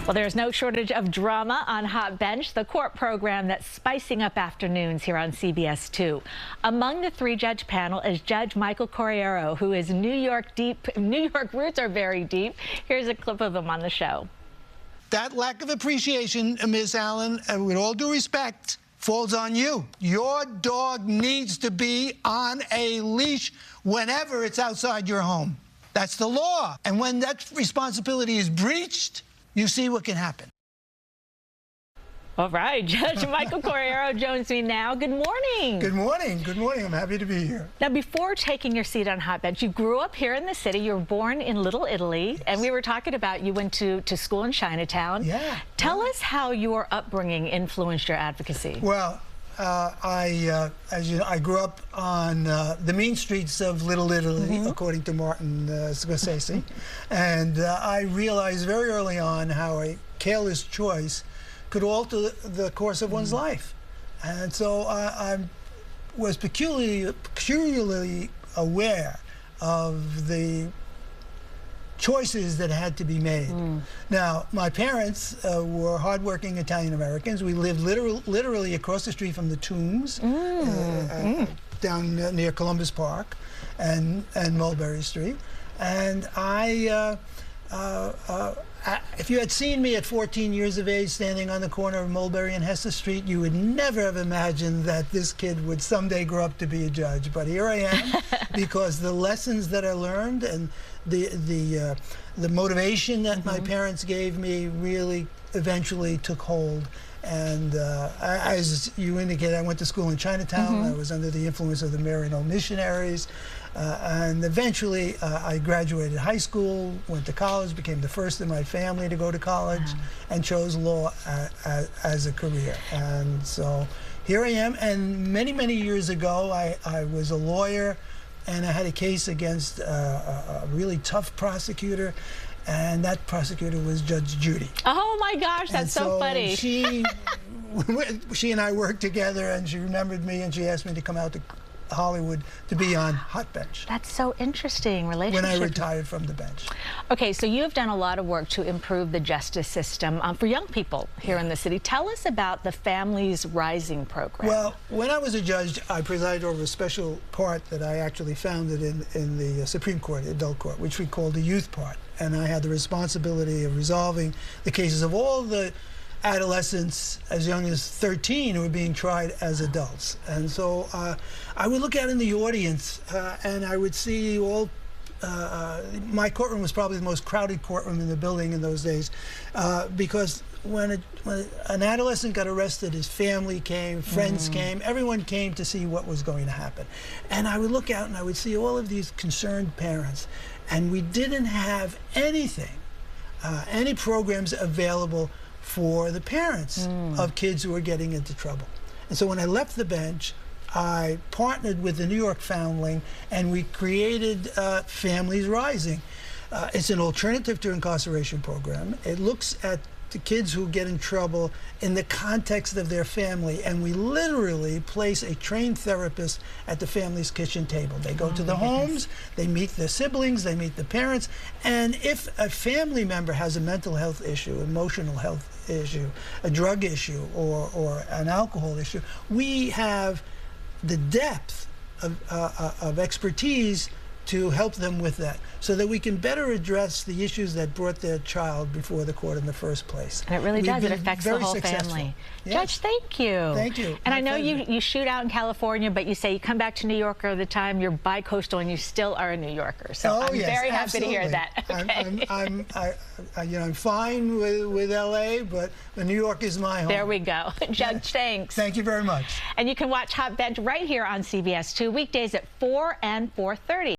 Well, there's no shortage of drama on Hot Bench, the court program that's spicing up afternoons here on CBS 2. Among the three-judge panel is Judge Michael Corriero, who is New York roots are very deep. Here's a clip of him on the show. That lack of appreciation, Ms. Allen, and with all due respect, falls on you. Your dog needs to be on a leash whenever it's outside your home. That's the law. And when that responsibility is breached, you see what can happen. All right, Judge Michael Corriero joins me now. Good morning. Good morning. Good morning. I'm happy to be here. Now, before taking your seat on Hot Bench, you grew up here in the city. You were born in Little Italy, yes. And we were talking about you went to school in Chinatown. Yeah. Tell us how your upbringing influenced your advocacy. Well, as you know, I grew up on the mean streets of Little Italy, according to Martin Scorsese, and I realized very early on how a careless choice could alter the course of one's life. And so I was peculiarly aware of the choices that had to be made. Now, my parents were hardworking Italian Americans. We lived literally across the street from the tombs, down near Columbus Park and Mulberry Street. And if you had seen me at 14 years of age standing on the corner of Mulberry and Hester Street, you would never have imagined that this kid would someday grow up to be a judge. But here I am, because the lessons that I learned and the motivation that my parents gave me really eventually took hold. And as you indicated, I went to school in Chinatown. I was under the influence of the Maryknoll missionaries. And eventually, I graduated high school, went to college, became the first in my family to go to college, and chose law as a career. And so here I am. And many, many years ago, I was a lawyer, and I had a case against a really tough prosecutor. And that prosecutor was Judge Judy. Oh my gosh, that's so funny. She and I worked together, and she remembered me, and she asked me to come out to Hollywood to be on Hot Bench. That's so interesting. Relationship. When I retired from the bench. Okay, so you've done a lot of work to improve the justice system for young people here in the city. Tell us about the Families Rising program. Well, when I was a judge, I presided over a special part that I actually founded in the Supreme Court, the adult court, which we called the youth part. And I had the responsibility of resolving the cases of all the adolescents as young as 13 who were being tried as adults. And so I would look out in the audience and I would see all, my courtroom was probably the most crowded courtroom in the building in those days, because when an adolescent got arrested, his family came, friends came, everyone came to see what was going to happen. And I would look out and I would see all of these concerned parents, and we didn't have anything, any programs available for the parents of kids who were getting into trouble. And so when I left the bench, I partnered with the New York Foundling, and we created Families Rising. It's an alternative to incarceration program. It looks at the kids who get in trouble in the context of their family, and we literally place a trained therapist at the family's kitchen table. They go to the homes, they meet their siblings, they meet the parents, and if a family member has a mental health issue, emotional health issue, a drug issue, or an alcohol issue, we have the depth of expertise to help them with that, so that we can better address the issues that brought their child before the court in the first place. And it really does. It affects the whole family. Yes. Judge, thank you. Thank you. And I know you shoot out in California, but you say you come back to New York all the time. You're bi-coastal, and you still are a New Yorker. So I'm very happy to hear that. Okay. I'm fine with LA, but New York is my home. There we go. Judge, thanks. Thank you very much. And you can watch Hot Bench right here on CBS 2 weekdays at 4 and 4:30.